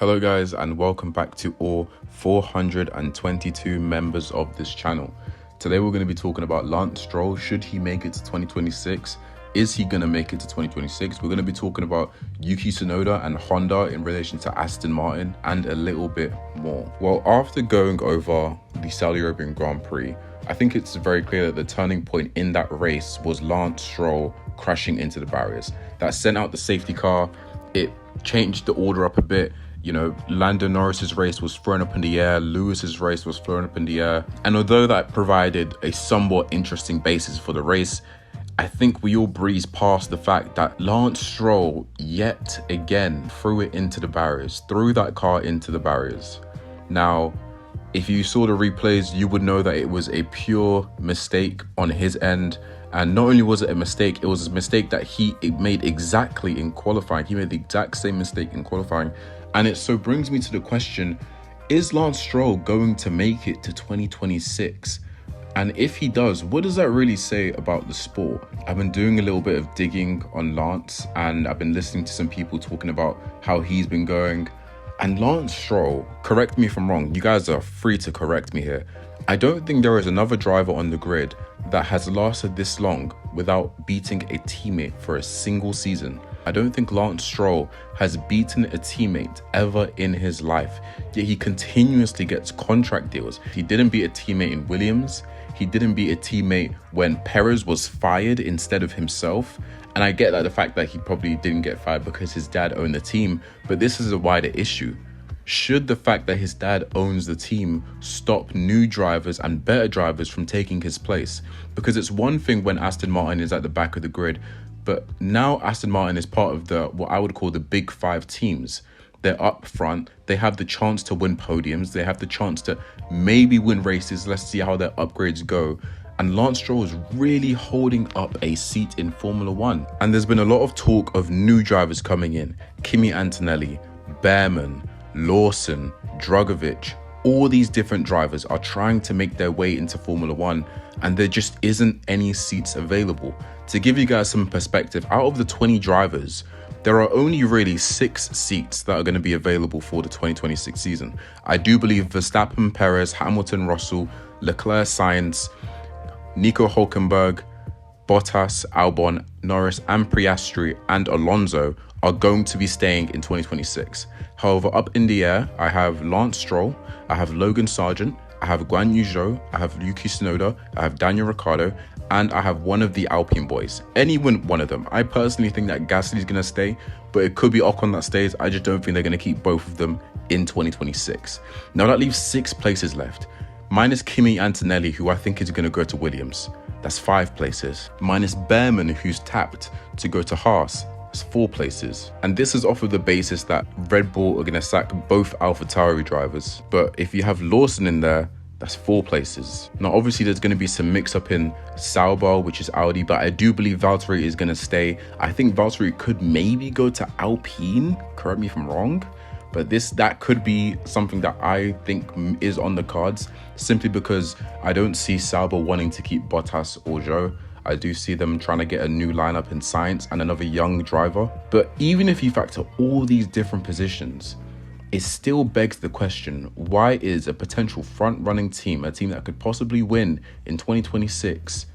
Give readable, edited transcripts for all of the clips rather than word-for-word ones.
Hello guys, and welcome back to all 422 members of this channel. Today we're going to be talking about Lance Stroll. Should he make it to 2026? Is he going to make it to 2026? We're going to be talking about Yuki Tsunoda and Honda in relation to Aston Martin and a little bit more. Well, after going over the Saudi Arabian Grand Prix, I think it's very clear that the turning point in that race was Lance Stroll crashing into the barriers. That sent out the safety car. It changed the order up a bit. You know, Lando Norris's race was thrown up in the air, Lewis's race was thrown up in the air. And although that provided a somewhat interesting basis for the race, I think we all breezed past the fact that Lance Stroll yet again threw it into the barriers, threw that car into the barriers. Now, if you saw the replays, you would know that it was a pure mistake on his end. And not only was it a mistake, it was a mistake that he made exactly in qualifying. He made the exact same mistake in qualifying. And it so brings me to the question, is Lance Stroll going to make it to 2026? And if he does, what does that really say about the sport? I've been doing a little bit of digging on Lance, and I've been listening to some people talking about how he's been going. And Lance Stroll, correct me if I'm wrong, you guys are free to correct me here. I don't think there is another driver on the grid that has lasted this long without beating a teammate for a single season. I don't think Lance Stroll has beaten a teammate ever in his life, yet he continuously gets contract deals. He didn't beat a teammate in Williams. He didn't beat a teammate when Perez was fired instead of himself. And I get that the fact that he probably didn't get fired because his dad owned the team, but this is a wider issue. Should the fact that his dad owns the team stop new drivers and better drivers from taking his place? Because it's one thing when Aston Martin is at the back of the grid, but now Aston Martin is part of the what I would call the big five teams. They're up front. They have the chance to win podiums. They have the chance to maybe win races. Let's see how their upgrades go. And Lance Stroll is really holding up a seat in Formula One. And there's been a lot of talk of new drivers coming in. Kimi Antonelli, Behrman, Lawson, Drugovich. All these different drivers are trying to make their way into Formula One, and there just isn't any seats available. To give you guys some perspective, out of the 20 drivers, there are only really 6 seats that are going to be available for the 2026 season. I do believe Verstappen, Perez, Hamilton, Russell, Leclerc, Sainz, Nico Hülkenberg, Bottas, Albon, Norris, and Piastri and Alonso are going to be staying in 2026. However, up in the air, I have Lance Stroll, I have Logan Sargent, I have Guan Yu Zhou, I have Yuki Tsunoda, I have Daniel Ricciardo, and I have one of the Alpine boys. Anyone, one of them. I personally think that Gasly's going to stay, but it could be Ocon that stays. I just don't think they're going to keep both of them in 2026. Now that leaves 6 places left. Minus Kimi Antonelli, who I think is going to go to Williams. That's 5 places. Minus Behrman, who's tapped to go to Haas. That's 4 places. And this is off of the basis that Red Bull are going to sack both AlphaTauri drivers. But if you have Lawson in there, that's 4 places. Now, obviously, there's going to be some mix-up in Sauber, which is Audi, but I do believe Valtteri is going to stay. I think Valtteri could maybe go to Alpine. Correct me if I'm wrong. But that could be something that I think is on the cards, simply because I don't see Sauber wanting to keep Bottas or Zhou. I do see them trying to get a new lineup in Sainz and another young driver. But even if you factor all these different positions, it still begs the question, why is a potential front-running team, a team that could possibly win in 2026,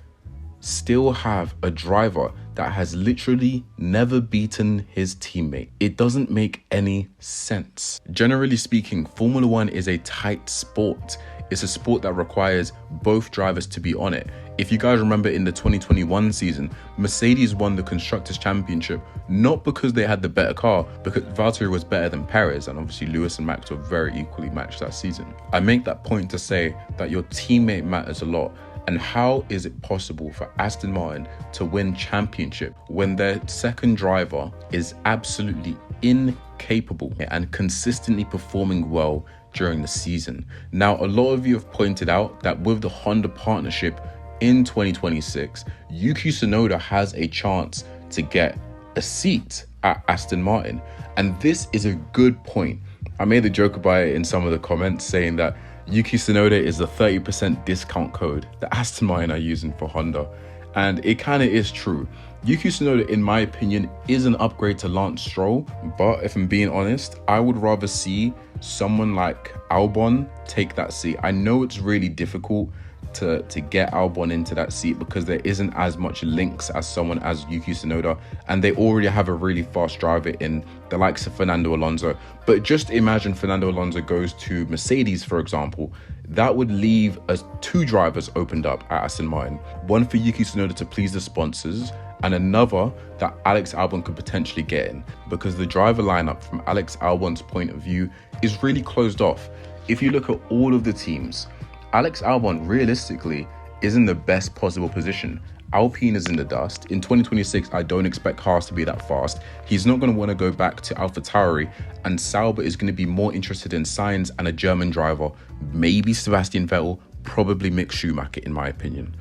still have a driver that has literally never beaten his teammate? It doesn't make any sense. Generally speaking, Formula One is a tight sport. It's a sport that requires both drivers to be on it. If you guys remember in the 2021 season, Mercedes won the Constructors' Championship, not because they had the better car, because Valtteri was better than Perez, and obviously Lewis and Max were very equally matched that season. I make that point to say that your teammate matters a lot. And how is it possible for Aston Martin to win championship when their second driver is absolutely incapable and consistently performing well during the season? Now, a lot of you have pointed out that with the Honda partnership in 2026, Yuki Tsunoda has a chance to get a seat at Aston Martin. And this is a good point. I made a joke about it in some of the comments saying that Yuki Tsunoda is the 30% discount code that Aston Martin are using for Honda. And it kind of is true. Yuki Tsunoda, in my opinion, is an upgrade to Lance Stroll. But if I'm being honest, I would rather see someone like Albon take that seat. I know it's really difficult to get Albon into that seat because there isn't as much links as someone as Yuki Tsunoda, and they already have a really fast driver in the likes of Fernando Alonso. But just imagine Fernando Alonso goes to Mercedes, for example. That would leave us 2 drivers opened up at Aston Martin. One for Yuki Tsunoda to please the sponsors, and another that Alex Albon could potentially get in, because the driver lineup from Alex Albon's point of view is really closed off. If you look at all of the teams, Alex Albon realistically is in the best possible position. Alpine is in the dust. In 2026, I don't expect Haas to be that fast. He's not going to want to go back to AlphaTauri, and Sauber is going to be more interested in Sainz and a German driver, maybe Sebastian Vettel, probably Mick Schumacher, in my opinion.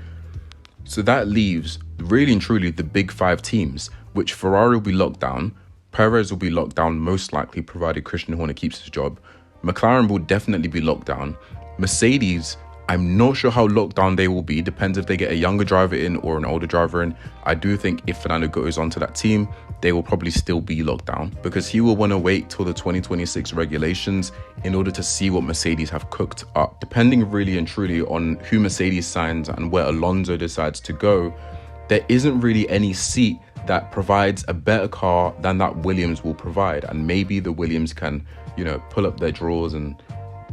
So that leaves really and truly the big 5 teams, which Ferrari will be locked down, Perez will be locked down most likely, provided Christian Horner keeps his job. McLaren will definitely be locked down. Mercedes, I'm not sure how locked down they will be. Depends if they get a younger driver in or an older driver in. I do think if Fernando goes onto that team, they will probably still be locked down because he will want to wait till the 2026 regulations in order to see what Mercedes have cooked up. Depending really and truly on who Mercedes signs and where Alonso decides to go, there isn't really any seat that provides a better car than that Williams will provide. And maybe the Williams can, pull up their drawers and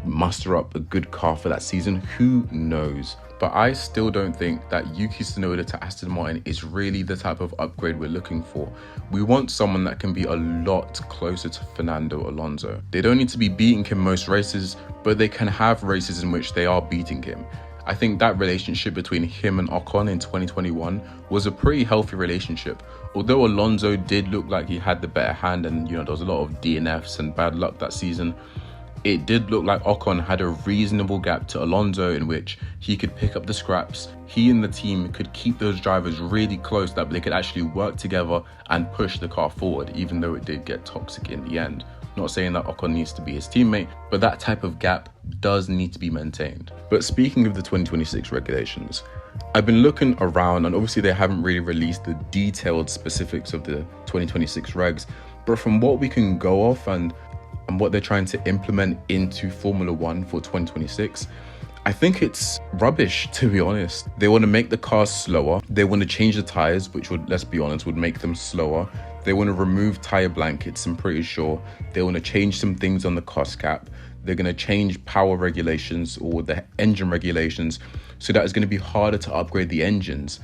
muster up a good car for that season. Who knows? But I still don't think that Yuki Tsunoda to Aston Martin is really the type of upgrade we're looking for. We want someone that can be a lot closer to Fernando Alonso. They don't need to be beating him most races, but they can have races in which they are beating him. I think that relationship between him and Ocon in 2021 was a pretty healthy relationship. Although Alonso did look like he had the better hand and, there was a lot of DNFs and bad luck that season, it did look like Ocon had a reasonable gap to Alonso in which he could pick up the scraps. He and the team could keep those drivers really close that they could actually work together and push the car forward, even though it did get toxic in the end. Not saying that Ocon needs to be his teammate, but that type of gap does need to be maintained. But speaking of the 2026 regulations, I've been looking around, and obviously they haven't really released the detailed specifics of the 2026 regs, but from what we can go off and what they're trying to implement into Formula One for 2026, I think it's rubbish, to be honest. They want to make the cars slower. They want to change the tires, which would, let's be honest, would make them slower. They want to remove tire blankets, I'm pretty sure. They want to change some things on the cost cap. They're going to change power regulations or the engine regulations so that it's going to be harder to upgrade the engines.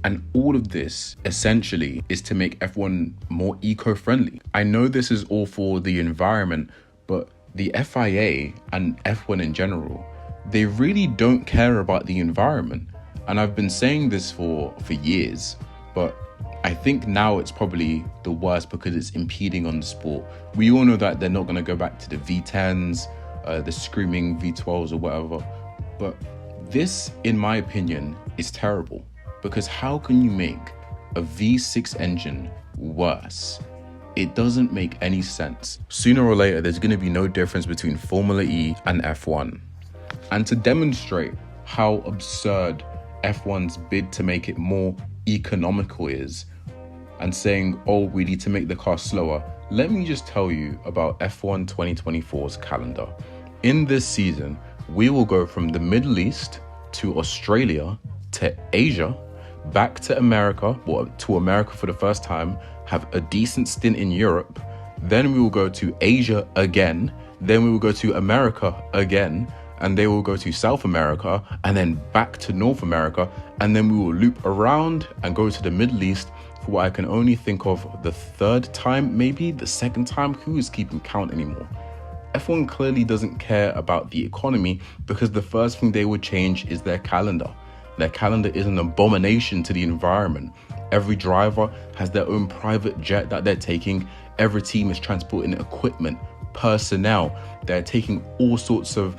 And all of this essentially is to make F1 more eco-friendly. I know this is all for the environment, but the FIA and F1 in general, they really don't care about the environment. And I've been saying this for years, but I think now it's probably the worst because it's impeding on the sport. We all know that they're not going to go back to the V10s, the screaming V12s or whatever. But this, in my opinion, is terrible. Because how can you make a V6 engine worse? It doesn't make any sense. Sooner or later, there's going to be no difference between Formula E and F1. And to demonstrate how absurd F1's bid to make it more economical is, and saying, oh, we need to make the car slower, let me just tell you about F1 2024's calendar. In this season, we will go from the Middle East to Australia to Asia, back to America, to America for the first time, have a decent stint in Europe, then we will go to Asia again, then we will go to America again, and they will go to South America, and then back to North America, and then we will loop around and go to the Middle East for what I can only think of the third time, maybe the second time. Who is keeping count anymore? F1 clearly doesn't care about the economy because the first thing they would change is their calendar. Their calendar is an abomination to the environment. Every driver has their own private jet that they're taking. Every team is transporting equipment, personnel. They're taking all sorts of,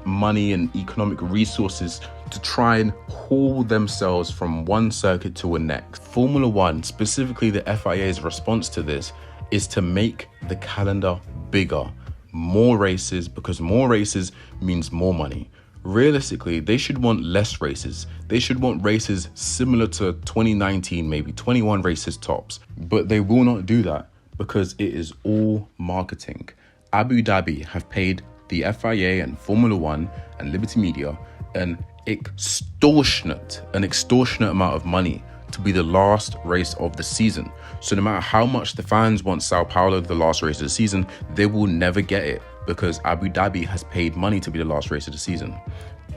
money and economic resources to try and haul themselves from one circuit to a next. Formula One, specifically the FIA's response to this, is to make the calendar bigger. More races, because more races means more money. realistically, they should want less races. They should want races similar to 2019, maybe 21 races tops. But they will not do that because it is all marketing. Abu Dhabi have paid the FIA and Formula One and Liberty Media an extortionate amount of money to be the last race of the season. So no matter how much the fans want Sao Paulo the last race of the season, they will never get it because Abu Dhabi has paid money to be the last race of the season.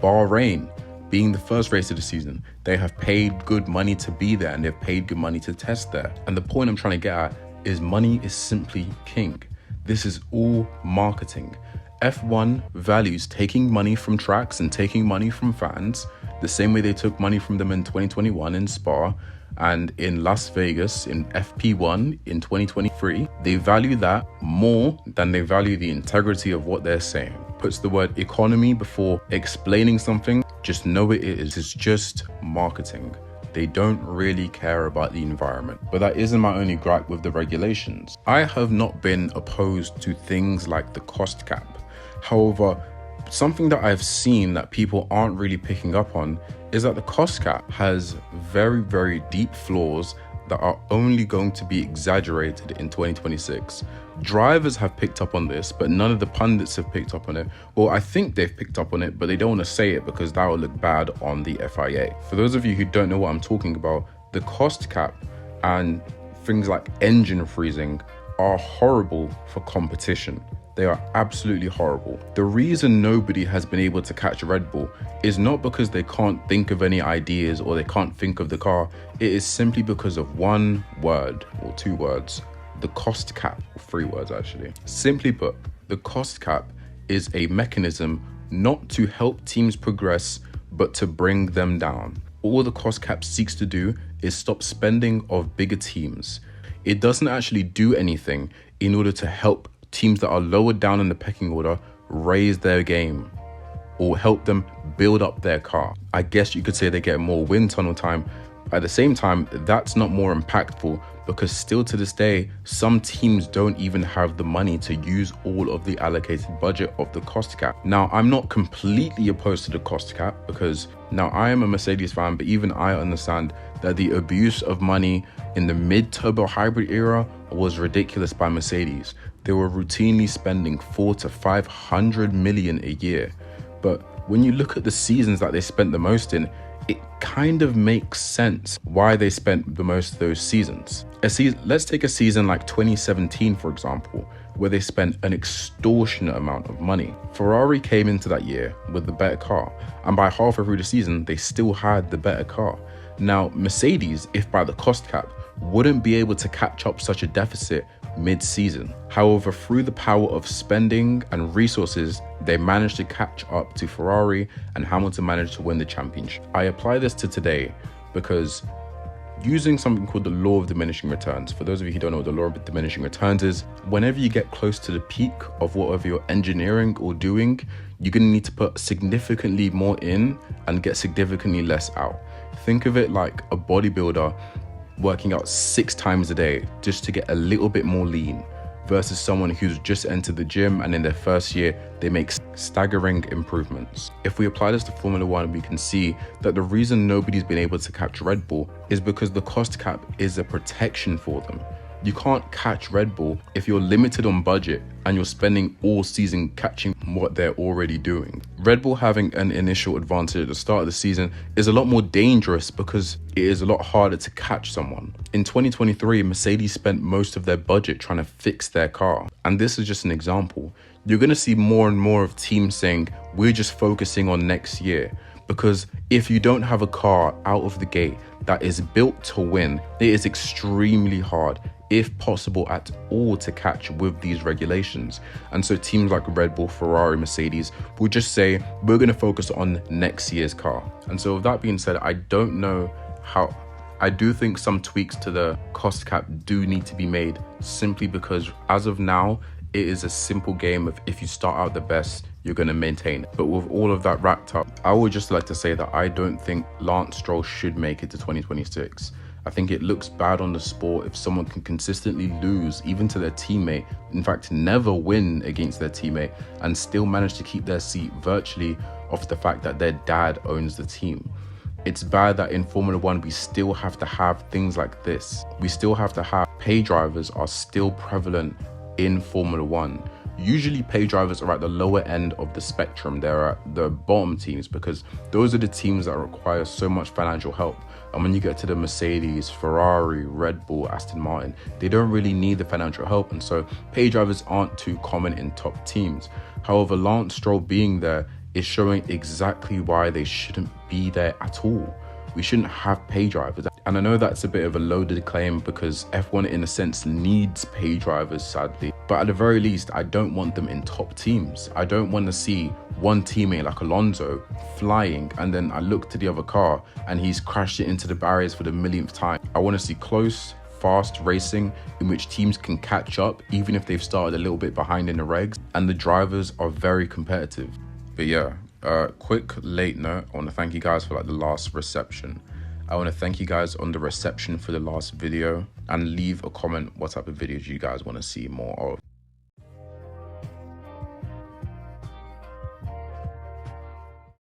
Bahrain being the first race of the season, they have paid good money to be there and they've paid good money to test there. And the point I'm trying to get at is money is simply king. This is all marketing. F1 values taking money from tracks and taking money from fans the same way they took money from them in 2021 in Spa and in Las Vegas in FP1 in 2023. They value that more than they value the integrity of what they're saying. Puts the word economy before explaining something, just know it is. It's just marketing. They don't really care about the environment. But that isn't my only gripe with the regulations. I have not been opposed to things like the cost cap. However, something that I've seen that people aren't really picking up on is that the cost cap has very, very deep flaws that are only going to be exaggerated in 2026. Drivers have picked up on this, but none of the pundits have picked up on it. Or I think they've picked up on it, but they don't want to say it because that will look bad on the FIA. For those of you who don't know what I'm talking about, the cost cap and things like engine freezing are horrible for competition. They are absolutely horrible. The reason nobody has been able to catch Red Bull is not because they can't think of any ideas or they can't think of the car. It is simply because of one word or two words, the cost cap, or three words actually. Simply put, the cost cap is a mechanism not to help teams progress, but to bring them down. All the cost cap seeks to do is stop spending of bigger teams. It doesn't actually do anything in order to help teams that are lower down in the pecking order raise their game or help them build up their car. I guess you could say they get more wind tunnel time. At the same time, that's not more impactful because still to this day, some teams don't even have the money to use all of the allocated budget of the cost cap. Now, I'm not completely opposed to the cost cap because now I am a Mercedes fan, but even I understand that the abuse of money in the mid-turbo hybrid era was ridiculous by Mercedes. They were routinely spending 400 to 500 million a year. But when you look at the seasons that they spent the most in, it kind of makes sense why they spent the most of those seasons. Let's take a season like 2017, for example, where they spent an extortionate amount of money. Ferrari came into that year with the better car, and by halfway through the season, they still had the better car. Now, Mercedes, if by the cost cap, wouldn't be able to catch up such a deficit mid-season. However, through the power of spending and resources, they managed to catch up to Ferrari, and Hamilton managed to win the championship. I apply this to today because using something called the law of diminishing returns. For those of you who don't know what the law of diminishing returns is, whenever you get close to the peak of whatever you're engineering or doing, you're going to need to put significantly more in and get significantly less out. Think of it like a bodybuilder working out 6 times a day just to get a little bit more lean versus someone who's just entered the gym and in their first year they make staggering improvements. If we apply this to Formula One, we can see that the reason nobody's been able to catch Red Bull is because the cost cap is a protection for them. You can't catch Red Bull if you're limited on budget and you're spending all season catching what they're already doing. Red Bull having an initial advantage at the start of the season is a lot more dangerous because it is a lot harder to catch someone. In 2023, Mercedes spent most of their budget trying to fix their car. And this is just an example. You're going to see more and more of teams saying, we're just focusing on next year. Because if you don't have a car out of the gate that is built to win, it is extremely hard, if possible at all, to catch with these regulations. And so teams like Red Bull, Ferrari, Mercedes will just say, we're going to focus on next year's car. And so with that being said, I don't know how. I do think some tweaks to the cost cap do need to be made, simply because as of now, it is a simple game of if you start out the best, you're going to maintain it. But with all of that wrapped up, I would just like to say that I don't think Lance Stroll should make it to 2026. I think it looks bad on the sport if someone can consistently lose even to their teammate, in fact never win against their teammate, and still manage to keep their seat virtually of the fact that their dad owns the team. It's bad that in Formula One, we still have to have things like this. We still have to have pay drivers are still prevalent in Formula One. Usually pay drivers are at the lower end of the spectrum. They're at the bottom teams because those are the teams that require so much financial help. And when you get to the Mercedes, Ferrari, Red Bull, Aston Martin, they don't really need the financial help. And so pay drivers aren't too common in top teams. However, Lance Stroll being there is showing exactly why they shouldn't be there at all. We shouldn't have pay drivers. And I know that's a bit of a loaded claim because F1 in a sense needs pay drivers, sadly. But at the very least, I don't want them in top teams. I don't want to see one teammate like Alonso flying and then I look to the other car and he's crashed it into the barriers for the millionth time. I want to see close, fast racing in which teams can catch up even if they've started a little bit behind in the regs, and the drivers are very competitive. But yeah, quick late note, I want to thank you guys for like the last reception. I want to thank you guys on the reception for the last video and leave a comment what type of videos you guys want to see more of.